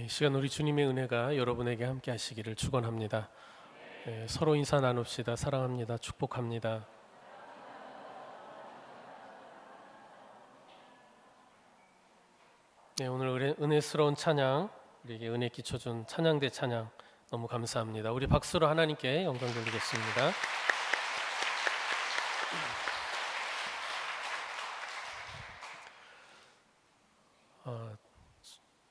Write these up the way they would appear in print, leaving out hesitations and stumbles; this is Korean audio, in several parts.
이 시간 우리 주님의 은혜가 여러분에게 함께 하시기를 축원합니다. 서로 인사 나눕시다. 사랑합니다. 축복합니다. 오늘 은혜스러운 찬양, 우리에게 은혜 끼쳐준 찬양대 찬양 너무 감사합니다. 우리 박수로 하나님께 영광 돌리겠습니다.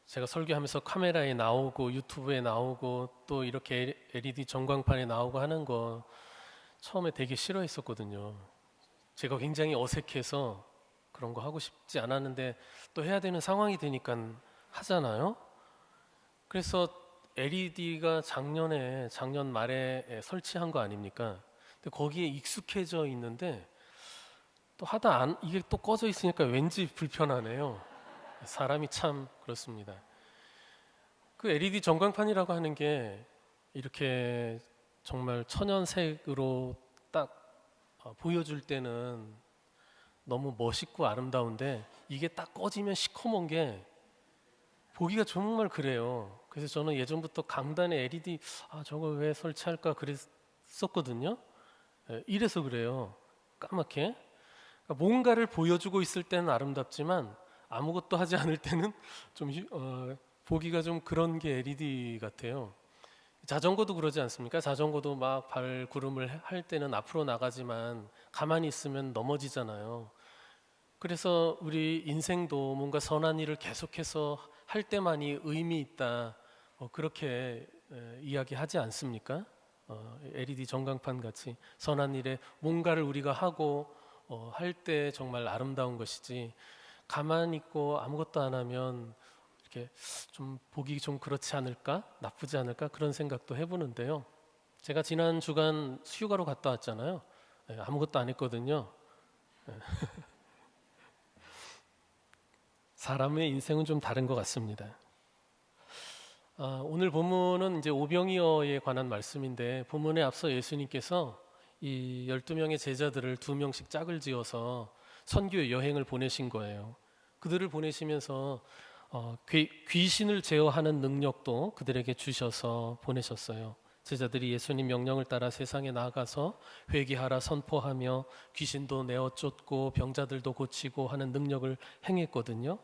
제가 설교하면서 카메라에 나오고 유튜브에 나오고 또 이렇게 LED 전광판에 나오고 하는 거 처음에 되게 싫어했었거든요. 제가 굉장히 어색해서 그런 거 하고 싶지 않았는데 또 해야 되는 상황이 되니까 하잖아요. 그래서 LED가 작년 말에 설치한 거 아닙니까? 근데 거기에 익숙해져 있는데 또 이게 또 꺼져 있으니까 왠지 불편하네요. 사람이 참 그렇습니다. 그 LED 전광판이라고 하는 게 이렇게 정말 천연색으로 딱 보여줄 때는 너무 멋있고 아름다운데 이게 딱 꺼지면 시커먼 게 보기가 정말 그래요. 그래서 저는 예전부터 강단에 LED 저거 왜 설치할까 그랬었거든요. 이래서 그래요. 까맣게. 그러니까 뭔가를 보여주고 있을 때는 아름답지만 아무것도 하지 않을 때는 좀 보기가 좀 그런 게 LED 같아요. 자전거도 그러지 않습니까? 자전거도 막 발구름을 할 때는 앞으로 나가지만 가만히 있으면 넘어지잖아요. 그래서 우리 인생도 뭔가 선한 일을 계속해서 할 때만이 의미 있다, 그렇게 이야기하지 않습니까? LED 전광판 같이 선한 일에 뭔가를 우리가 하고 할 때 정말 아름다운 것이지, 가만히 있고 아무것도 안 하면 이렇게 좀 보기 좀 그렇지 않을까, 나쁘지 않을까, 그런 생각도 해보는데요. 제가 지난 주간 휴가로 갔다 왔잖아요. 아무것도 안 했거든요. 사람의 인생은 좀 다른 것 같습니다. 오늘 본문은 이제 오병이어에 관한 말씀인데, 본문에 앞서 예수님께서 이 12명의 제자들을 2명씩 짝을 지어서 선교 여행을 보내신 거예요. 그들을 보내시면서 귀신을 제어하는 능력도 그들에게 주셔서 보내셨어요. 제자들이 예수님 명령을 따라 세상에 나가서 회개하라 선포하며 귀신도 내어 쫓고 병자들도 고치고 하는 능력을 행했거든요.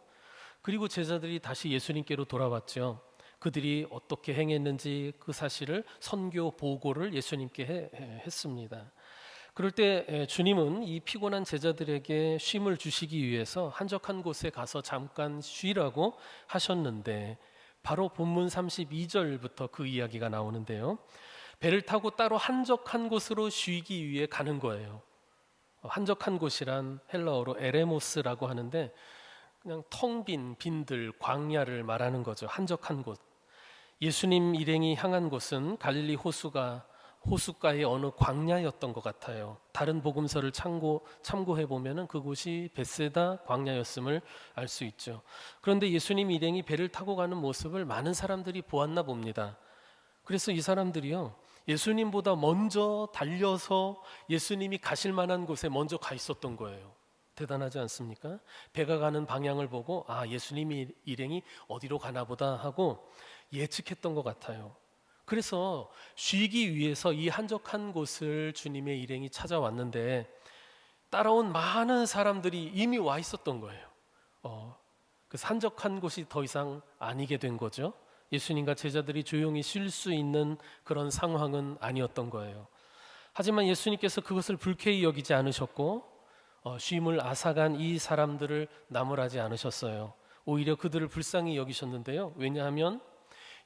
그리고 제자들이 다시 예수님께로 돌아왔죠. 그들이 어떻게 행했는지 그 사실을 선교 보고를 예수님께 했습니다. 그럴 때 주님은 이 피곤한 제자들에게 쉼을 주시기 위해서 한적한 곳에 가서 잠깐 쉬라고 하셨는데, 바로 본문 32절부터 그 이야기가 나오는데요. 배를 타고 따로 한적한 곳으로 쉬기 위해 가는 거예요. 한적한 곳이란 헬라어로 에레모스라고 하는데 그냥 텅 빈 빈들, 광야를 말하는 거죠. 한적한 곳. 예수님 일행이 향한 곳은 갈릴리 호숫가의 어느 광야였던 것 같아요. 다른 복음서를 참고해 보면은 그곳이 벳세다 광야였음을 알 수 있죠. 그런데 예수님 일행이 배를 타고 가는 모습을 많은 사람들이 보았나 봅니다. 그래서 이 사람들이요, 예수님보다 먼저 달려서 예수님이 가실 만한 곳에 먼저 가 있었던 거예요. 대단하지 않습니까? 배가 가는 방향을 보고 예수님 일행이 어디로 가나 보다 하고 예측했던 것 같아요. 그래서 쉬기 위해서 이 한적한 곳을 주님의 일행이 찾아왔는데 따라온 많은 사람들이 이미 와 있었던 거예요. 그 한적한 곳이 더 이상 아니게 된 거죠. 예수님과 제자들이 조용히 쉴 수 있는 그런 상황은 아니었던 거예요. 하지만 예수님께서 그것을 불쾌히 여기지 않으셨고 쉼을 앗아간 이 사람들을 나무라지 않으셨어요. 오히려 그들을 불쌍히 여기셨는데요. 왜냐하면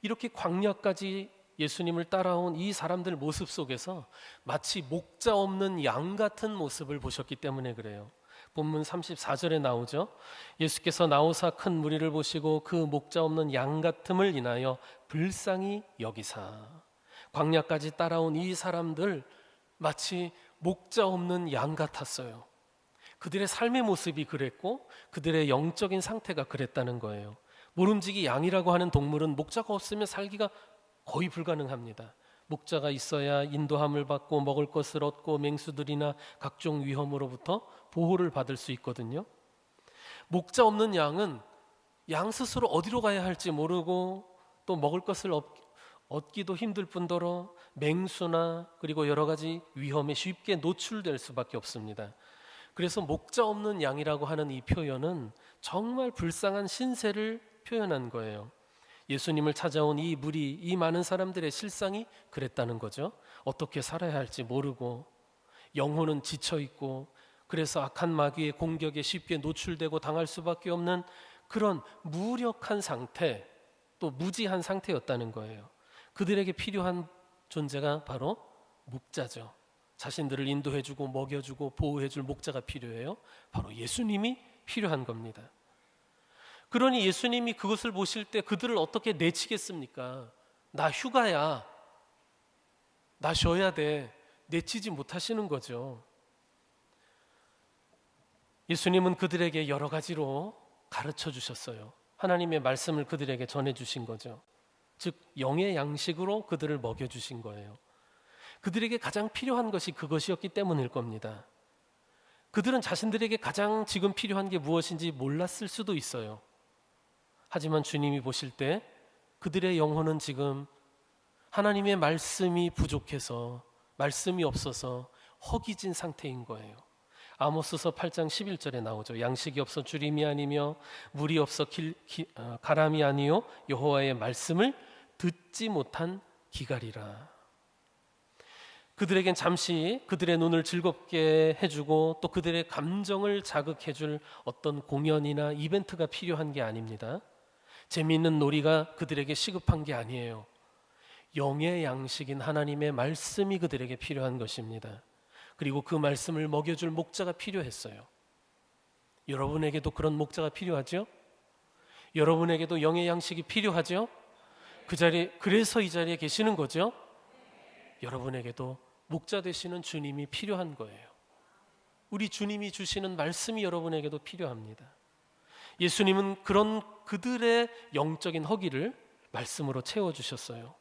이렇게 광야까지 예수님을 따라온 이 사람들 모습 속에서 마치 목자 없는 양 같은 모습을 보셨기 때문에 그래요. 본문 34절에 나오죠. 예수께서 나오사 큰 무리를 보시고 그 목자 없는 양 같음을 인하여 불쌍히 여기사. 광야까지 따라온 이 사람들 마치 목자 없는 양 같았어요. 그들의 삶의 모습이 그랬고 그들의 영적인 상태가 그랬다는 거예요. 모름지기 양이라고 하는 동물은 목자가 없으면 살기가 거의 불가능합니다. 목자가 있어야 인도함을 받고 먹을 것을 얻고 맹수들이나 각종 위험으로부터 보호를 받을 수 있거든요. 목자 없는 양은 양 스스로 어디로 가야 할지 모르고 또 먹을 것을 얻기도 힘들 뿐더러 맹수나 그리고 여러 가지 위험에 쉽게 노출될 수밖에 없습니다. 그래서 목자 없는 양이라고 하는 이 표현은 정말 불쌍한 신세를 표현한 거예요. 예수님을 찾아온 이 무리, 이 많은 사람들의 실상이 그랬다는 거죠. 어떻게 살아야 할지 모르고 영혼은 지쳐 있고 그래서 악한 마귀의 공격에 쉽게 노출되고 당할 수밖에 없는 그런 무력한 상태, 또 무지한 상태였다는 거예요. 그들에게 필요한 존재가 바로 목자죠. 자신들을 인도해주고 먹여주고 보호해줄 목자가 필요해요. 바로 예수님이 필요한 겁니다. 그러니 예수님이 그것을 보실 때 그들을 어떻게 내치겠습니까? 나 휴가야, 나 쉬어야 돼, 내치지 못하시는 거죠. 예수님은 그들에게 여러 가지로 가르쳐 주셨어요. 하나님의 말씀을 그들에게 전해 주신 거죠. 즉 영의 양식으로 그들을 먹여 주신 거예요. 그들에게 가장 필요한 것이 그것이었기 때문일 겁니다. 그들은 자신들에게 가장 지금 필요한 게 무엇인지 몰랐을 수도 있어요. 하지만 주님이 보실 때 그들의 영혼은 지금 하나님의 말씀이 부족해서, 말씀이 없어서 허기진 상태인 거예요. 아모스서 8장 11절에 나오죠. 양식이 없어 주림이 아니며 물이 없어 가람이 아니요 여호와의 말씀을 듣지 못한 기갈이라. 그들에겐 잠시 그들의 눈을 즐겁게 해주고 또 그들의 감정을 자극해줄 어떤 공연이나 이벤트가 필요한 게 아닙니다. 재미있는 놀이가 그들에게 시급한 게 아니에요. 영의 양식인 하나님의 말씀이 그들에게 필요한 것입니다. 그리고 그 말씀을 먹여줄 목자가 필요했어요. 여러분에게도 그런 목자가 필요하죠? 여러분에게도 영의 양식이 필요하죠? 그래서 이 자리에 계시는 거죠? 여러분에게도 목자 되시는 주님이 필요한 거예요. 우리 주님이 주시는 말씀이 여러분에게도 필요합니다. 예수님은 그런 그들의 영적인 허기를 말씀으로 채워주셨어요.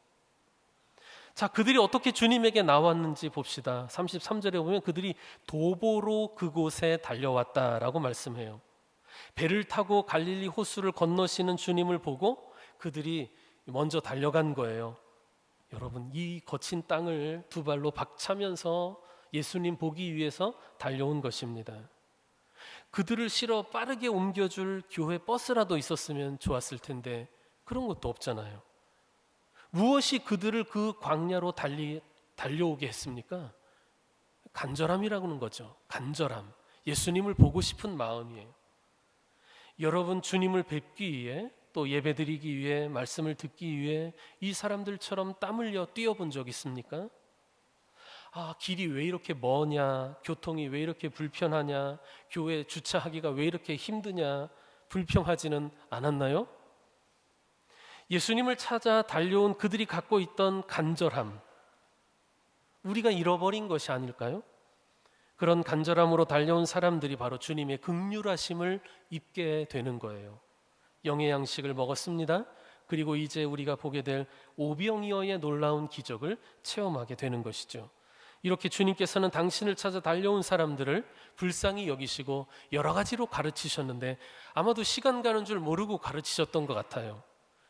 자, 그들이 어떻게 주님에게 나왔는지 봅시다. 33절에 보면 그들이 도보로 그곳에 달려왔다라고 말씀해요. 배를 타고 갈릴리 호수를 건너시는 주님을 보고 그들이 먼저 달려간 거예요. 여러분, 이 거친 땅을 두 발로 박차면서 예수님 보기 위해서 달려온 것입니다. 그들을 실어 빠르게 옮겨줄 교회 버스라도 있었으면 좋았을 텐데 그런 것도 없잖아요. 무엇이 그들을 그 광야로 달려오게 했습니까? 간절함이라고 하는 거죠. 간절함. 예수님을 보고 싶은 마음이에요. 여러분, 주님을 뵙기 위해 또 예배드리기 위해 말씀을 듣기 위해 이 사람들처럼 땀 흘려 뛰어본 적 있습니까? 아, 길이 왜 이렇게 머냐, 교통이 왜 이렇게 불편하냐, 교회 주차하기가 왜 이렇게 힘드냐, 불평하지는 않았나요? 예수님을 찾아 달려온 그들이 갖고 있던 간절함, 우리가 잃어버린 것이 아닐까요? 그런 간절함으로 달려온 사람들이 바로 주님의 긍휼하심을 입게 되는 거예요. 영의 양식을 먹었습니다. 그리고 이제 우리가 보게 될 오병이어의 놀라운 기적을 체험하게 되는 것이죠. 이렇게 주님께서는 당신을 찾아 달려온 사람들을 불쌍히 여기시고 여러 가지로 가르치셨는데 아마도 시간 가는 줄 모르고 가르치셨던 것 같아요.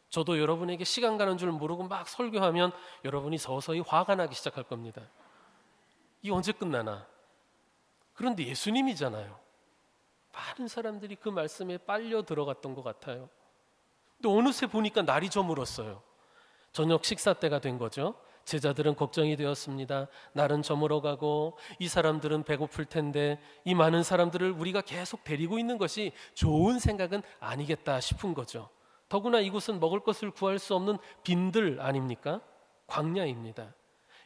저도 여러분에게 시간 가는 줄 모르고 막 설교하면 여러분이 서서히 화가 나기 시작할 겁니다. 이 언제 끝나나? 그런데 예수님이잖아요. 많은 사람들이 그 말씀에 빨려 들어갔던 것 같아요. 근데 어느새 보니까 날이 저물었어요. 저녁 식사 때가 된 거죠. 제자들은 걱정이 되었습니다. 날은 저물어가고 이 사람들은 배고플 텐데 이 많은 사람들을 우리가 계속 데리고 있는 것이 좋은 생각은 아니겠다 싶은 거죠. 더구나 이곳은 먹을 것을 구할 수 없는 빈들 아닙니까? 광야입니다.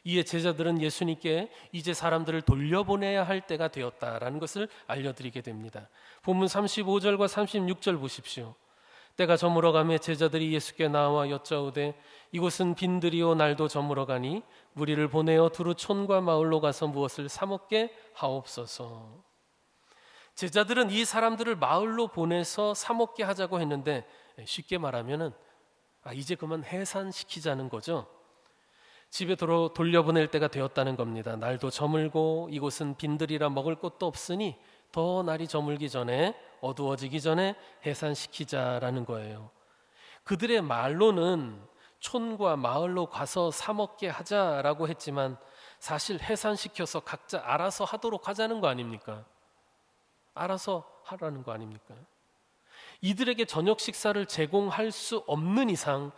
이에 제자들은 예수님께 이제 사람들을 돌려보내야 할 때가 되었다라는 것을 알려드리게 됩니다. 본문 35절과 36절 보십시오. 때가 저물어가며 제자들이 예수께 나와 여짜오되 이곳은 빈들이요 날도 저물어가니 무리를 보내어 두루 촌과 마을로 가서 무엇을 사 먹게 하옵소서. 제자들은 이 사람들을 마을로 보내서 사 먹게 하자고 했는데 쉽게 말하면은 이제 그만 해산시키자는 거죠. 집에 돌려보낼 때가 되었다는 겁니다. 날도 저물고 이곳은 빈들이라 먹을 것도 없으니 더 날이 저물기 전에 어두워지기 전에 해산시키자라는 거예요. 그들의 말로는 촌과 마을로 가서 사 먹게 하자라고 했지만 사실 해산시켜서 각자 알아서 하도록 하자는 거 아닙니까? 알아서 하라는 거 아닙니까? 이들에게 저녁 식사를 제공할 수 없는 이상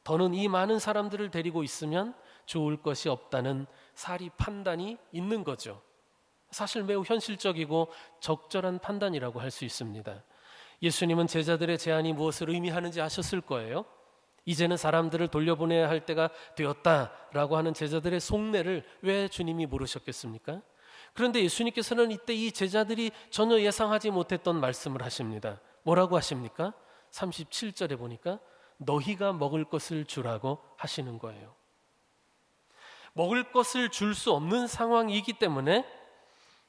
더는 이 많은 사람들을 데리고 있으면 좋을 것이 없다는 사리 판단이 있는 거죠. 사실 매우 현실적이고 적절한 판단이라고 할 수 있습니다. 예수님은 제자들의 제안이 무엇을 의미하는지 아셨을 거예요. 이제는 사람들을 돌려보내야 할 때가 되었다라고 하는 제자들의 속내를 왜 주님이 모르셨겠습니까? 그런데 예수님께서는 이때 이 제자들이 전혀 예상하지 못했던 말씀을 하십니다. 뭐라고 하십니까? 37절에 보니까 너희가 먹을 것을 주라고 하시는 거예요. 먹을 것을 줄 수 없는 상황이기 때문에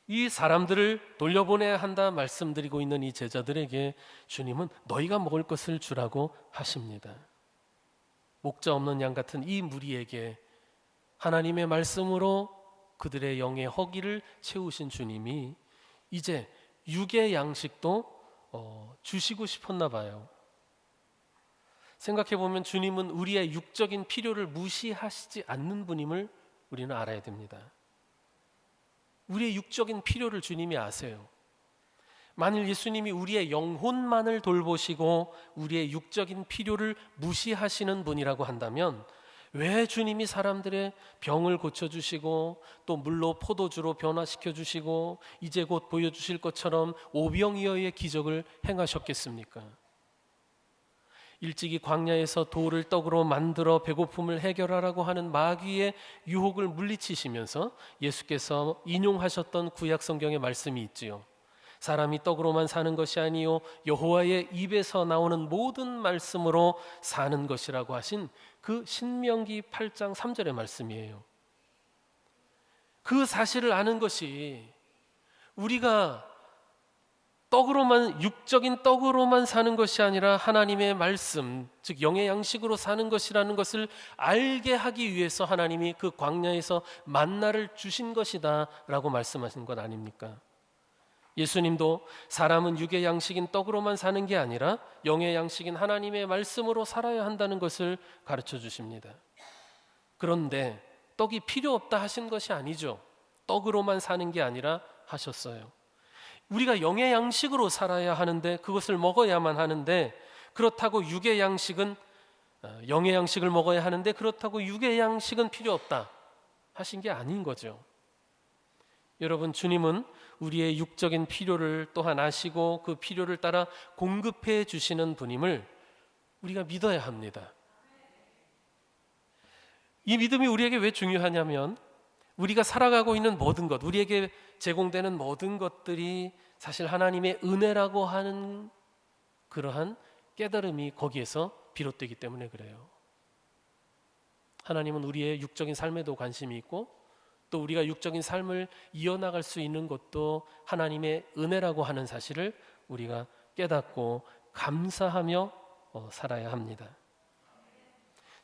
이 사람들을 돌려보내야 한다 말씀드리고 있는 이 제자들에게 주님은 너희가 먹을 것을 주라고 하십니다. 목자 없는 양 같은 이 무리에게 하나님의 말씀으로 그들의 영의 허기를 채우신 주님이 이제 육의 양식도 주시고 싶었나 봐요. 생각해보면 주님은 우리의 육적인 필요를 무시하시지 않는 분임을 우리는 알아야 됩니다. 우리의 육적인 필요를 주님이 아세요. 만일 예수님이 우리의 영혼만을 돌보시고 우리의 육적인 필요를 무시하시는 분이라고 한다면 왜 주님이 사람들의 병을 고쳐주시고 또 물로 포도주로 변화시켜주시고 이제 곧 보여주실 것처럼 오병이어의 기적을 행하셨겠습니까? 일찍이 광야에서 돌을 떡으로 만들어 배고픔을 해결하라고 하는 마귀의 유혹을 물리치시면서 예수께서 인용하셨던 구약 성경의 말씀이 있지요. 사람이 떡으로만 사는 것이 아니요 여호와의 입에서 나오는 모든 말씀으로 사는 것이라고 하신 그 신명기 8장 3절의 말씀이에요. 그 사실을 아는 것이 우리가 육적인 떡으로만 사는 것이 아니라 하나님의 말씀, 즉 영의 양식으로 사는 것이라는 것을 알게 하기 위해서 하나님이 그 광야에서 만나를 주신 것이다 라고 말씀하신 것 아닙니까? 예수님도 사람은 육의 양식인 떡으로만 사는 게 아니라 영의 양식인 하나님의 말씀으로 살아야 한다는 것을 가르쳐 주십니다. 그런데 떡이 필요 없다 하신 것이 아니죠. 떡으로만 사는 게 아니라 하셨어요. 우리가 영의 양식으로 살아야 하는데 그것을 먹어야만 하는데 그렇다고 육의 양식은 영의 양식을 먹어야 하는데 그렇다고 육의 양식은 필요 없다 하신 게 아닌 거죠. 여러분, 주님은 우리의 육적인 필요를 또한 아시고 그 필요를 따라 공급해 주시는 분임을 우리가 믿어야 합니다. 이 믿음이 우리에게 왜 중요하냐면 우리가 살아가고 있는 모든 것, 우리에게 제공되는 모든 것들이 사실 하나님의 은혜라고 하는 그러한 깨달음이 거기에서 비롯되기 때문에 그래요. 하나님은 우리의 육적인 삶에도 관심이 있고 또 우리가 육적인 삶을 이어나갈 수 있는 것도 하나님의 은혜라고 하는 사실을 우리가 깨닫고 감사하며 살아야 합니다.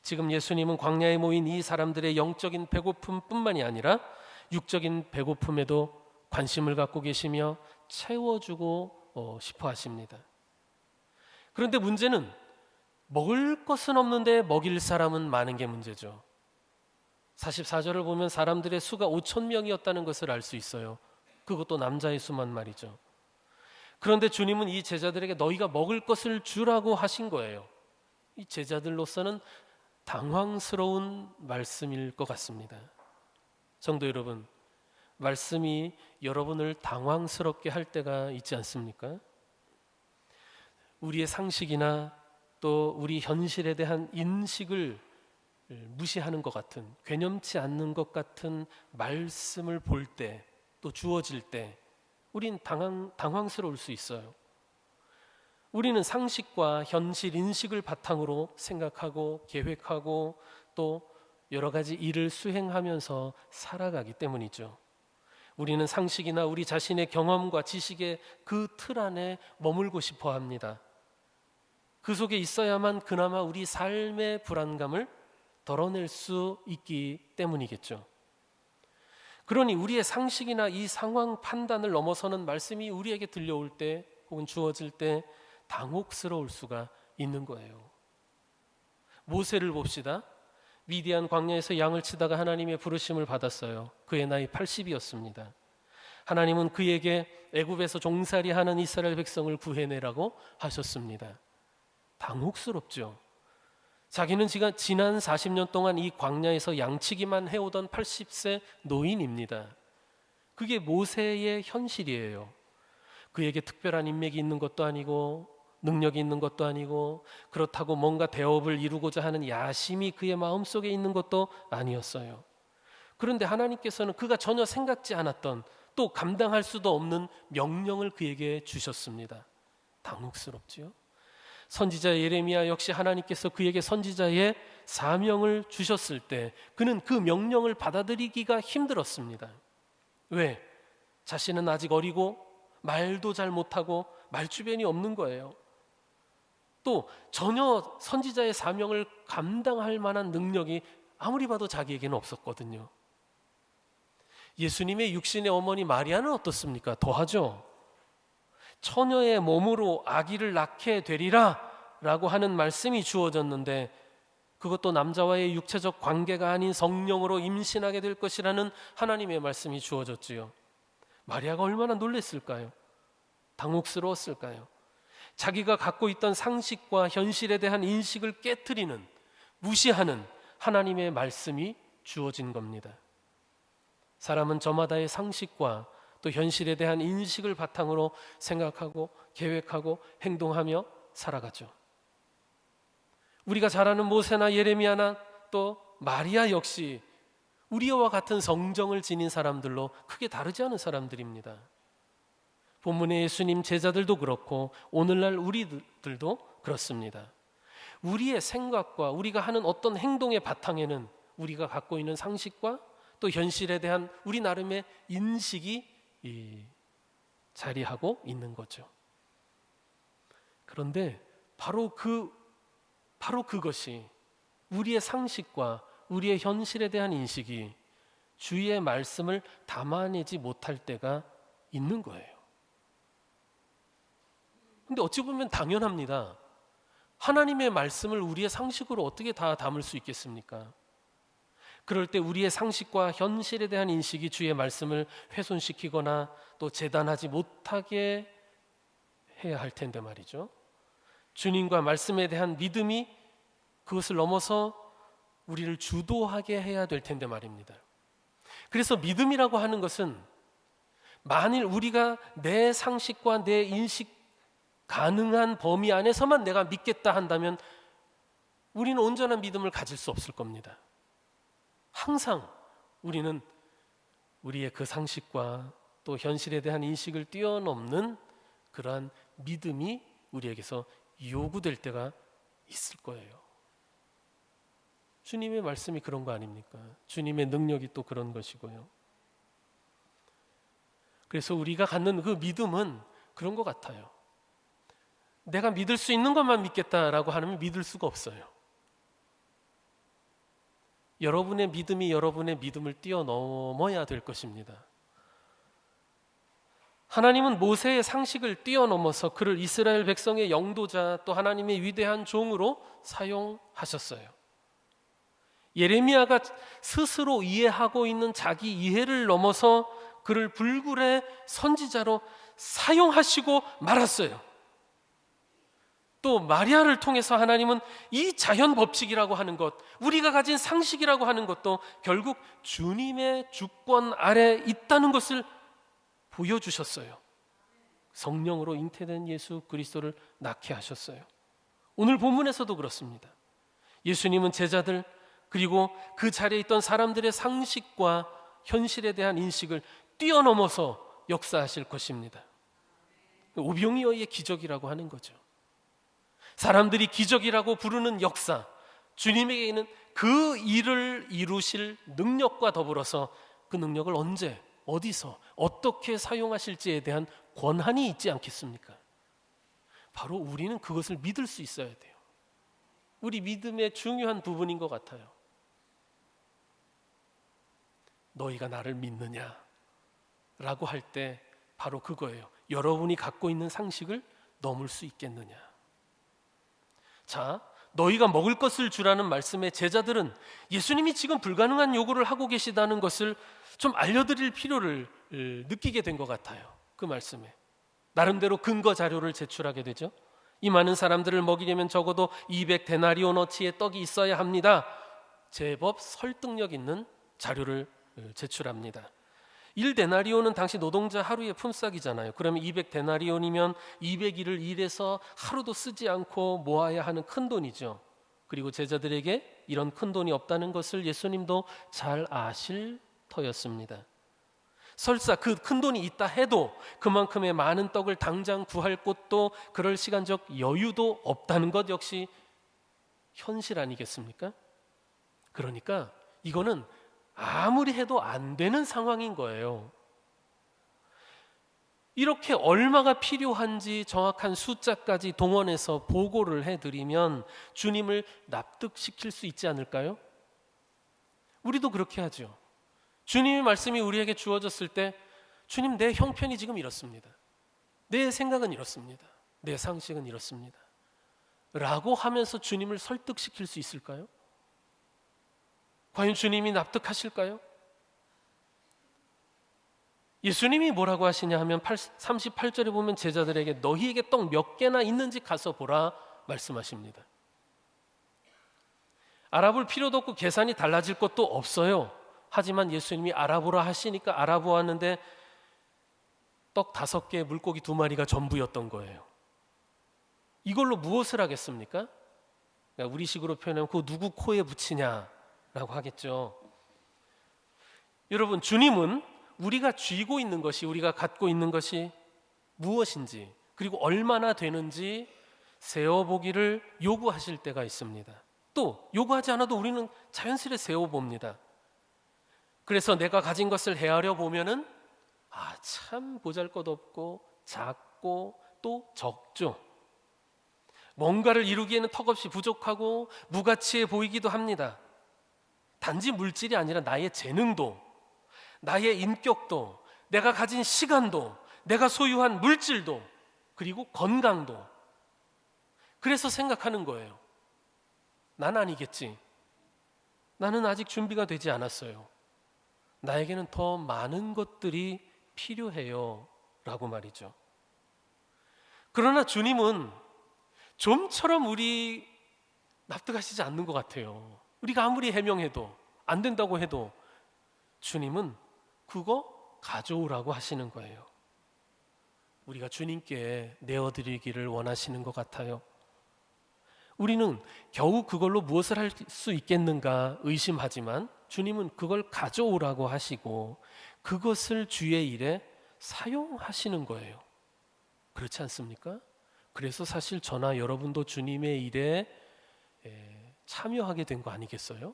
지금 예수님은 광야에 모인 이 사람들의 영적인 배고픔뿐만이 아니라 육적인 배고픔에도 관심을 갖고 계시며 채워주고 싶어 하십니다. 그런데 문제는 먹을 것은 없는데 먹일 사람은 많은 게 문제죠. 44절을 보면 사람들의 수가 5천 명이었다는 것을 알 수 있어요. 그것도 남자의 수만 말이죠. 그런데 주님은 이 제자들에게 너희가 먹을 것을 주라고 하신 거예요. 이 제자들로서는 당황스러운 말씀일 것 같습니다. 성도 여러분, 말씀이 여러분을 당황스럽게 할 때가 있지 않습니까? 우리의 상식이나 또 우리 현실에 대한 인식을 무시하는 것 같은, 괴념치 않는 것 같은 말씀을 볼 때, 또 주어질 때 우린 당황스러울 수 있어요. 우리는 상식과 현실 인식을 바탕으로 생각하고 계획하고 또 여러 가지 일을 수행하면서 살아가기 때문이죠. 우리는 상식이나 우리 자신의 경험과 지식의 그 틀 안에 머물고 싶어 합니다. 그 속에 있어야만 그나마 우리 삶의 불안감을 덜어낼 수 있기 때문이겠죠. 그러니 우리의 상식이나 이 상황 판단을 넘어서는 말씀이 우리에게 들려올 때 혹은 주어질 때 당혹스러울 수가 있는 거예요. 모세를 봅시다. 미디안 광야에서 양을 치다가 하나님의 부르심을 받았어요. 그의 나이 80이었습니다. 하나님은 그에게 애굽에서 종살이하는 이스라엘 백성을 구해내라고 하셨습니다. 당혹스럽죠. 자기는 지난 40년 동안 이 광야에서 양치기만 해오던 80세 노인입니다. 그게 모세의 현실이에요. 그에게 특별한 인맥이 있는 것도 아니고 능력이 있는 것도 아니고 그렇다고 뭔가 대업을 이루고자 하는 야심이 그의 마음속에 있는 것도 아니었어요. 그런데 하나님께서는 그가 전혀 생각지 않았던 또 감당할 수도 없는 명령을 그에게 주셨습니다. 당혹스럽지요. 선지자 예레미야 역시 하나님께서 그에게 선지자의 사명을 주셨을 때 그는 그 명령을 받아들이기가 힘들었습니다. 왜? 자신은 아직 어리고 말도 잘 못하고 말주변이 없는 거예요. 또 전혀 선지자의 사명을 감당할 만한 능력이 아무리 봐도 자기에게는 없었거든요. 예수님의 육신의 어머니 마리아는 어떻습니까? 더하죠. 처녀의 몸으로 아기를 낳게 되리라 라고 하는 말씀이 주어졌는데 그것도 남자와의 육체적 관계가 아닌 성령으로 임신하게 될 것이라는 하나님의 말씀이 주어졌지요. 마리아가 얼마나 놀랐을까요? 당혹스러웠을까요? 자기가 갖고 있던 상식과 현실에 대한 인식을 깨트리는, 무시하는 하나님의 말씀이 주어진 겁니다. 사람은 저마다의 상식과 또 현실에 대한 인식을 바탕으로 생각하고 계획하고 행동하며 살아가죠. 우리가 잘 아는 모세나 예레미야나 또 마리아 역시 우리와 같은 성정을 지닌 사람들로 크게 다르지 않은 사람들입니다. 본문의 예수님 제자들도 그렇고 오늘날 우리들도 그렇습니다. 우리의 생각과 우리가 하는 어떤 행동의 바탕에는 우리가 갖고 있는 상식과 또 현실에 대한 우리 나름의 인식이 자리하고 있는 거죠. 그런데 바로 그것이 우리의 상식과 우리의 현실에 대한 인식이 주의 말씀을 담아내지 못할 때가 있는 거예요. 근데 어찌 보면 당연합니다. 하나님의 말씀을 우리의 상식으로 어떻게 다 담을 수 있겠습니까? 그럴 때 우리의 상식과 현실에 대한 인식이 주의 말씀을 훼손시키거나 또 재단하지 못하게 해야 할 텐데 말이죠. 주님과 말씀에 대한 믿음이 그것을 넘어서 우리를 주도하게 해야 될 텐데 말입니다. 그래서 믿음이라고 하는 것은 만일 우리가 내 상식과 내 인식 가능한 범위 안에서만 내가 믿겠다 한다면 우리는 온전한 믿음을 가질 수 없을 겁니다. 항상 우리는 우리의 그 상식과 또 현실에 대한 인식을 뛰어넘는 그러한 믿음이 우리에게서 요구될 때가 있을 거예요. 주님의 말씀이 그런 거 아닙니까? 주님의 능력이 또 그런 것이고요. 그래서 우리가 갖는 그 믿음은 그런 것 같아요. 내가 믿을 수 있는 것만 믿겠다라고 하면 믿을 수가 없어요. 여러분의 믿음이 여러분의 믿음을 뛰어넘어야 될 것입니다. 하나님은 모세의 상식을 뛰어넘어서 그를 이스라엘 백성의 영도자 또 하나님의 위대한 종으로 사용하셨어요. 예레미야가 스스로 이해하고 있는 자기 이해를 넘어서 그를 불굴의 선지자로 사용하시고 말았어요. 또 마리아를 통해서 하나님은 이 자연 법칙이라고 하는 것, 우리가 가진 상식이라고 하는 것도 결국 주님의 주권 아래 있다는 것을 보여주셨어요. 성령으로 잉태된 예수 그리스도를 낳게 하셨어요. 오늘 본문에서도 그렇습니다. 예수님은 제자들 그리고 그 자리에 있던 사람들의 상식과 현실에 대한 인식을 뛰어넘어서 역사하실 것입니다. 오병이어의 기적이라고 하는 거죠. 사람들이 기적이라고 부르는 역사, 주님에게 있는 그 일을 이루실 능력과 더불어서 그 능력을 언제, 어디서, 어떻게 사용하실지에 대한 권한이 있지 않겠습니까? 바로 우리는 그것을 믿을 수 있어야 돼요. 우리 믿음의 중요한 부분인 것 같아요. 너희가 나를 믿느냐? 라고 할 때 바로 그거예요. 여러분이 갖고 있는 상식을 넘을 수 있겠느냐? 자, 너희가 먹을 것을 주라는 말씀에 제자들은 예수님이 지금 불가능한 요구를 하고 계시다는 것을 좀 알려드릴 필요를 느끼게 된 것 같아요. 그 말씀에 나름대로 근거 자료를 제출하게 되죠. 이 많은 사람들을 먹이려면 적어도 200데나리온어치의 떡이 있어야 합니다. 제법 설득력 있는 자료를 제출합니다. 1데나리온은 당시 노동자 하루의 품삯이잖아요. 그러면 200데나리온이면 200일을 일해서 하루도 쓰지 않고 모아야 하는 큰 돈이죠. 그리고 제자들에게 이런 큰 돈이 없다는 것을 예수님도 잘 아실 터였습니다. 설사 그 큰 돈이 있다 해도 그만큼의 많은 떡을 당장 구할 곳도 그럴 시간적 여유도 없다는 것 역시 현실 아니겠습니까? 그러니까 이거는 아무리 해도 안 되는 상황인 거예요. 이렇게 얼마가 필요한지 정확한 숫자까지 동원해서 보고를 해드리면 주님을 납득시킬 수 있지 않을까요? 우리도 그렇게 하죠. 주님의 말씀이 우리에게 주어졌을 때 주님, 내 형편이 지금 이렇습니다. 내 생각은 이렇습니다. 내 상식은 이렇습니다. 라고 하면서 주님을 설득시킬 수 있을까요? 과연 주님이 납득하실까요? 예수님이 뭐라고 하시냐 하면 38절에 보면 제자들에게 너희에게 떡 몇 개나 있는지 가서 보라 말씀하십니다. 알아볼 필요도 없고 계산이 달라질 것도 없어요. 하지만 예수님이 알아보라 하시니까 알아보았는데 떡 5개, 물고기 2마리가 전부였던 거예요. 이걸로 무엇을 하겠습니까? 그러니까 우리식으로 표현하면 그거 누구 코에 붙이냐라고 하겠죠. 여러분, 주님은 우리가 쥐고 있는 것이, 우리가 갖고 있는 것이 무엇인지, 그리고 얼마나 되는지 세어보기를 요구하실 때가 있습니다. 또 요구하지 않아도 우리는 자연스레 세어봅니다. 그래서 내가 가진 것을 헤아려 보면은 참 보잘것없고 작고 또 적죠. 뭔가를 이루기에는 턱없이 부족하고 무가치해 보이기도 합니다. 단지 물질이 아니라 나의 재능도, 나의 인격도, 내가 가진 시간도, 내가 소유한 물질도, 그리고 건강도. 그래서 생각하는 거예요. 난 아니겠지. 나는 아직 준비가 되지 않았어요. 나에게는 더 많은 것들이 필요해요. 라고 말이죠. 그러나 주님은 좀처럼 우리 납득하시지 않는 것 같아요. 우리가 아무리 해명해도 안 된다고 해도 주님은 그거 가져오라고 하시는 거예요. 우리가 주님께 내어드리기를 원하시는 것 같아요. 우리는 겨우 그걸로 무엇을 할 수 있겠는가 의심하지만 주님은 그걸 가져오라고 하시고 그것을 주의 일에 사용하시는 거예요. 그렇지 않습니까? 그래서 사실 저나 여러분도 주님의 일에 참여하게 된 거 아니겠어요?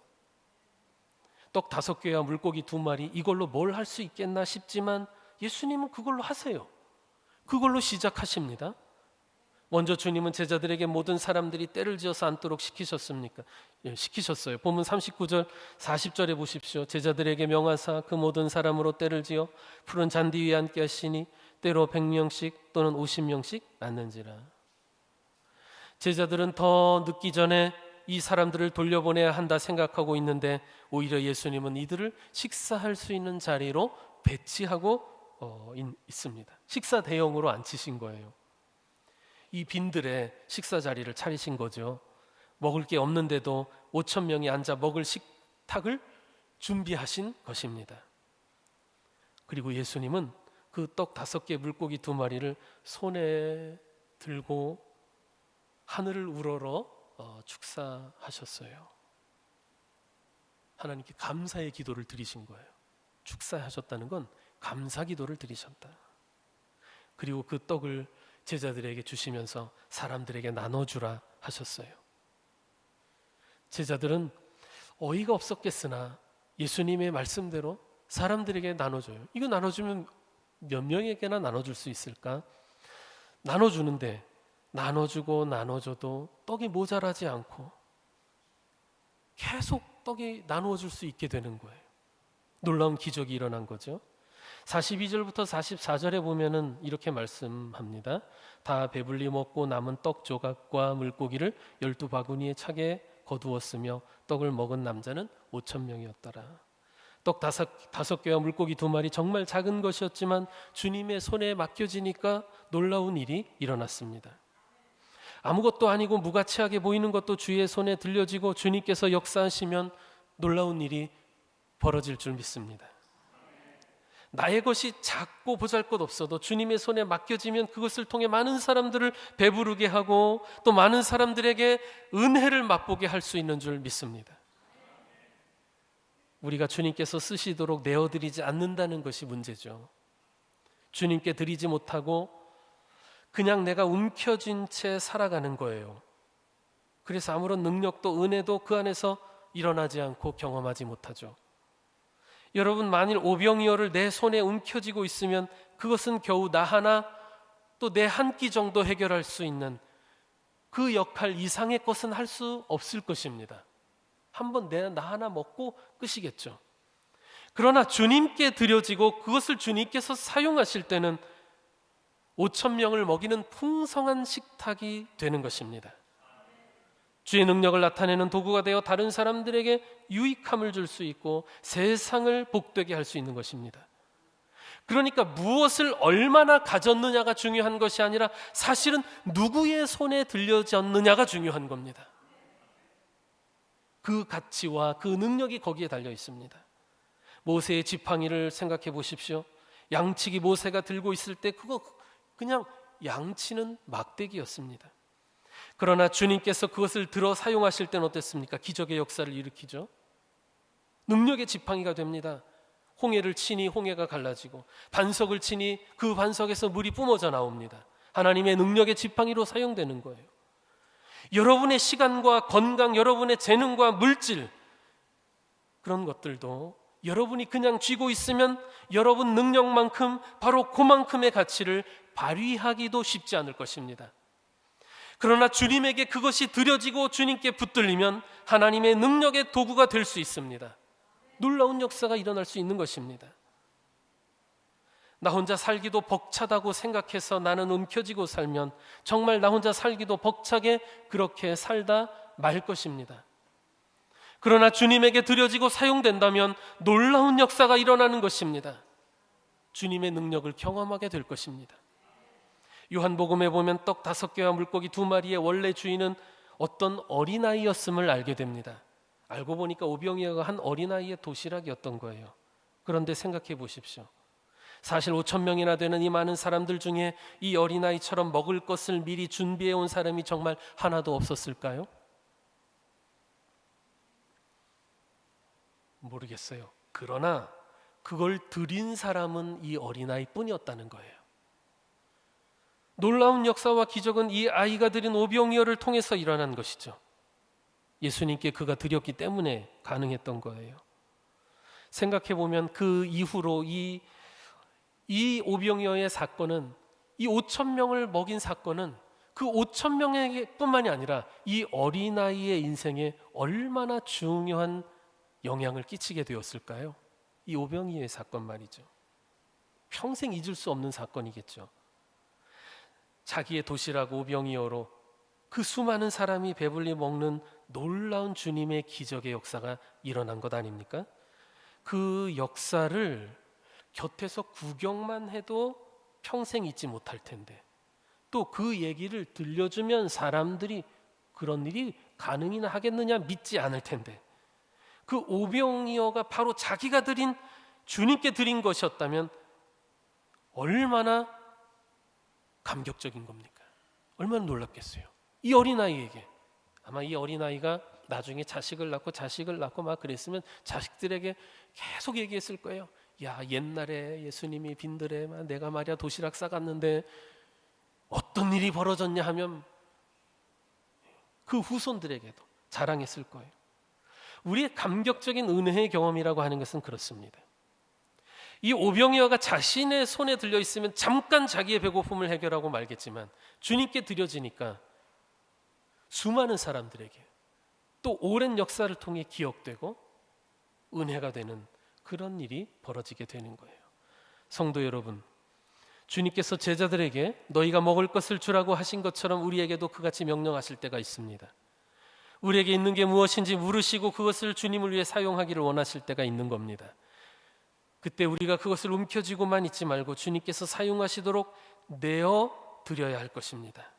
떡 5개와 물고기 2마리 이걸로 뭘 할 수 있겠나 싶지만 예수님은 그걸로 하세요. 그걸로 시작하십니다. 먼저 주님은 제자들에게 모든 사람들이 때를 지어서 앉도록 시키셨습니까? 시키셨어요. 본문 39절 40절에 보십시오. 제자들에게 명하사 그 모든 사람으로 때를 지어 푸른 잔디 위에 앉게 하시니 때로 100명씩 또는 50명씩 앉는지라. 제자들은 더 늦기 전에 이 사람들을 돌려보내야 한다 생각하고 있는데 오히려 예수님은 이들을 식사할 수 있는 자리로 배치하고 있습니다. 식사 대용으로 앉히신 거예요. 이 빈들에 식사 자리를 차리신 거죠. 먹을 게 없는데도 5천 명이 앉아 먹을 식탁을 준비하신 것입니다. 그리고 예수님은 그 떡 5개 물고기 2마리를 손에 들고 하늘을 우러러 축사하셨어요. 하나님께 감사의 기도를 드리신 거예요. 축사하셨다는 건 감사 기도를 드리셨다. 그리고 그 떡을 제자들에게 주시면서 사람들에게 나눠주라 하셨어요. 제자들은 어이가 없었겠으나 예수님의 말씀대로 사람들에게 나눠줘요. 이거 나눠주면 몇 명에게나 나눠줄 수 있을까? 나눠주는데 나눠주고 나눠줘도 떡이 모자라지 않고 계속 떡이 나누어질 수 있게 되는 거예요. 놀라운 기적이 일어난 거죠. 42절부터 44절에 보면은 이렇게 말씀합니다. 다 배불리 먹고 남은 떡 조각과 물고기를 12바구니에 차게 거두었으며 떡을 먹은 남자는 5,000명이었더라. 떡 다섯 개와 물고기 2마리, 정말 작은 것이었지만 주님의 손에 맡겨지니까 놀라운 일이 일어났습니다. 아무것도 아니고 무가치하게 보이는 것도 주의 손에 들려지고 주님께서 역사하시면 놀라운 일이 벌어질 줄 믿습니다. 나의 것이 작고 보잘것없어도 주님의 손에 맡겨지면 그것을 통해 많은 사람들을 배부르게 하고 또 많은 사람들에게 은혜를 맛보게 할 수 있는 줄 믿습니다. 우리가 주님께서 쓰시도록 내어드리지 않는다는 것이 문제죠. 주님께 드리지 못하고 그냥 내가 움켜쥔 채 살아가는 거예요. 그래서 아무런 능력도 은혜도 그 안에서 일어나지 않고 경험하지 못하죠. 여러분, 만일 오병이어를 내 손에 움켜쥐고 있으면 그것은 겨우 나 하나 또 내 한 끼 정도 해결할 수 있는 그 역할 이상의 것은 할 수 없을 것입니다. 한번 나 하나 먹고 끝이겠죠. 그러나 주님께 드려지고 그것을 주님께서 사용하실 때는 5,000명을 먹이는 풍성한 식탁이 되는 것입니다. 주의 능력을 나타내는 도구가 되어 다른 사람들에게 유익함을 줄 수 있고 세상을 복되게 할 수 있는 것입니다. 그러니까 무엇을 얼마나 가졌느냐가 중요한 것이 아니라 사실은 누구의 손에 들려졌느냐가 중요한 겁니다. 그 가치와 그 능력이 거기에 달려 있습니다. 모세의 지팡이를 생각해 보십시오. 양치기 모세가 들고 있을 때 그거 그냥 양치는 막대기였습니다. 그러나 주님께서 그것을 들어 사용하실 때는 어땠습니까? 기적의 역사를 일으키죠. 능력의 지팡이가 됩니다. 홍해를 치니 홍해가 갈라지고 반석을 치니 그 반석에서 물이 뿜어져 나옵니다. 하나님의 능력의 지팡이로 사용되는 거예요. 여러분의 시간과 건강, 여러분의 재능과 물질, 그런 것들도 여러분이 그냥 쥐고 있으면 여러분 능력만큼 바로 그만큼의 가치를 발휘하기도 쉽지 않을 것입니다. 그러나 주님에게 그것이 드려지고 주님께 붙들리면 하나님의 능력의 도구가 될 수 있습니다. 놀라운 역사가 일어날 수 있는 것입니다. 나 혼자 살기도 벅차다고 생각해서 나는 움켜쥐고 살면 정말 나 혼자 살기도 벅차게 그렇게 살다 말 것입니다. 그러나 주님에게 드려지고 사용된다면 놀라운 역사가 일어나는 것입니다. 주님의 능력을 경험하게 될 것입니다. 요한복음에 보면 떡 5개와 물고기 2마리의 원래 주인은 어떤 어린아이였음을 알게 됩니다. 알고 보니까 오병이어가 한 어린아이의 도시락이었던 거예요. 그런데 생각해 보십시오. 사실 5,000명이나 되는 이 많은 사람들 중에 이 어린아이처럼 먹을 것을 미리 준비해 온 사람이 정말 하나도 없었을까요? 모르겠어요. 그러나 그걸 드린 사람은 이 어린아이 뿐이었다는 거예요. 놀라운 역사와 기적은 이 아이가 드린 오병이어를 통해서 일어난 것이죠. 예수님께 그가 드렸기 때문에 가능했던 거예요. 생각해 보면 그 이후로 이 오병이어의 사건은, 이 5,000명을 먹인 사건은 그 5,000명에게 뿐만이 아니라 이 어린아이의 인생에 얼마나 중요한 영향을 끼치게 되었을까요? 이 오병이어의 사건 말이죠. 평생 잊을 수 없는 사건이겠죠. 자기의 도시락 오병이어로 그 수많은 사람이 배불리 먹는 놀라운 주님의 기적의 역사가 일어난 것 아닙니까? 그 역사를 곁에서 구경만 해도 평생 잊지 못할 텐데, 또 그 얘기를 들려주면 사람들이 그런 일이 가능이나 하겠느냐 믿지 않을 텐데, 그 오병이어가 바로 자기가 드린, 주님께 드린 것이었다면 얼마나 감격적인 겁니까? 얼마나 놀랍겠어요. 이 어린아이에게, 아마 이 어린아이가 나중에 자식을 낳고 막 그랬으면 자식들에게 계속 얘기했을 거예요. 야, 옛날에 예수님이 빈들에 내가 말이야 도시락 싸갔는데 어떤 일이 벌어졌냐 하면 그 후손들에게도 자랑했을 거예요. 우리의 감격적인 은혜의 경험이라고 하는 것은 그렇습니다. 이 오병이어가 자신의 손에 들려 있으면 잠깐 자기의 배고픔을 해결하고 말겠지만 주님께 드려지니까 수많은 사람들에게 또 오랜 역사를 통해 기억되고 은혜가 되는 그런 일이 벌어지게 되는 거예요. 성도 여러분, 주님께서 제자들에게 너희가 먹을 것을 주라고 하신 것처럼 우리에게도 그같이 명령하실 때가 있습니다. 우리에게 있는 게 무엇인지 물으시고 그것을 주님을 위해 사용하기를 원하실 때가 있는 겁니다. 그때 우리가 그것을 움켜쥐고만 있지 말고 주님께서 사용하시도록 내어 드려야 할 것입니다.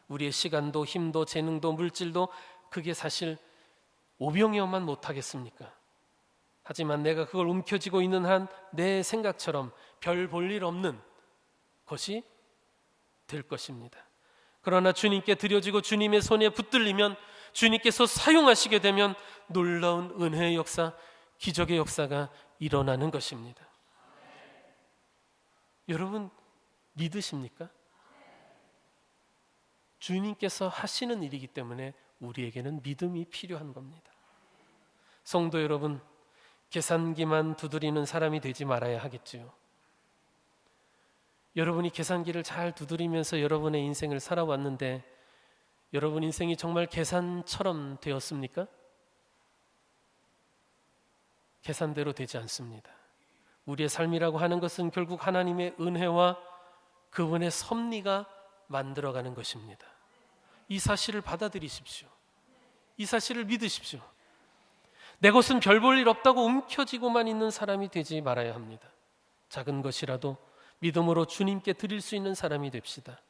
우리의 시간도 힘도 재능도 물질도 그게 사실 오병이어만 못하겠습니까? 하지만 내가 그걸 움켜쥐고 있는 한 내 생각처럼 별 볼 일 없는 것이 될 것입니다. 그러나 주님께 드려지고 주님의 손에 붙들리면, 주님께서 사용하시게 되면 놀라운 은혜의 역사, 기적의 역사가 일어나는 것입니다. 여러분 믿으십니까? 주님께서 하시는 일이기 때문에 우리에게는 믿음이 필요한 겁니다. 성도 여러분, 계산기만 두드리는 사람이 되지 말아야 하겠지요. 여러분이 계산기를 잘 두드리면서 여러분의 인생을 살아왔는데 여러분 인생이 정말 계산처럼 되었습니까? 계산대로 되지 않습니다. 우리의 삶이라고 하는 것은 결국 하나님의 은혜와 그분의 섭리가 만들어가는 것입니다. 이 사실을 받아들이십시오. 이 사실을 믿으십시오. 내 것은 별 볼 일 없다고 움켜쥐고만 있는 사람이 되지 말아야 합니다. 작은 것이라도 믿음으로 주님께 드릴 수 있는 사람이 됩시다.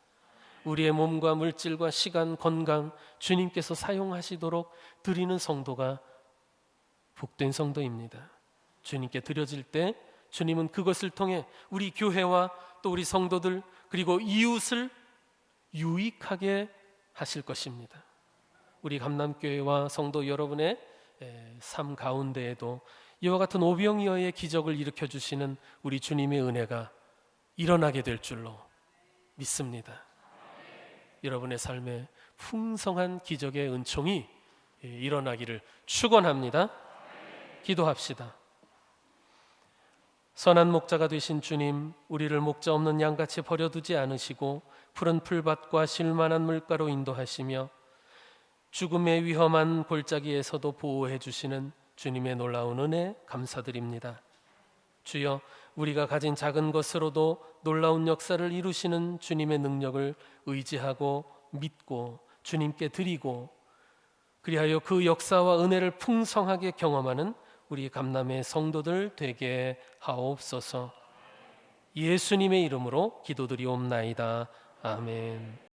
우리의 몸과 물질과 시간, 건강 주님께서 사용하시도록 드리는 성도가 복된 성도입니다. 주님께 드려질 때 주님은 그것을 통해 우리 교회와 또 우리 성도들 그리고 이웃을 유익하게 하실 것입니다. 우리 감남교회와 성도 여러분의 삶 가운데에도 이와 같은 오병이어의 기적을 일으켜 주시는 우리 주님의 은혜가 일어나게 될 줄로 믿습니다. 여러분의 삶에 풍성한 기적의 은총이 일어나기를 축원합니다. 기도합시다. 선한 목자가 되신 주님, 우리를 목자 없는 양같이 버려두지 않으시고 푸른 풀밭과 쉴만한 물가로 인도하시며 죽음의 위험한 골짜기에서도 보호해 주시는 주님의 놀라운 은혜 감사드립니다. 주여, 우리가 가진 작은 것으로도 놀라운 역사를 이루시는 주님의 능력을 의지하고 믿고 주님께 드리고 그리하여 그 역사와 은혜를 풍성하게 경험하는 우리 감남의 성도들 되게 하옵소서. 예수님의 이름으로 기도드리옵나이다. 아멘.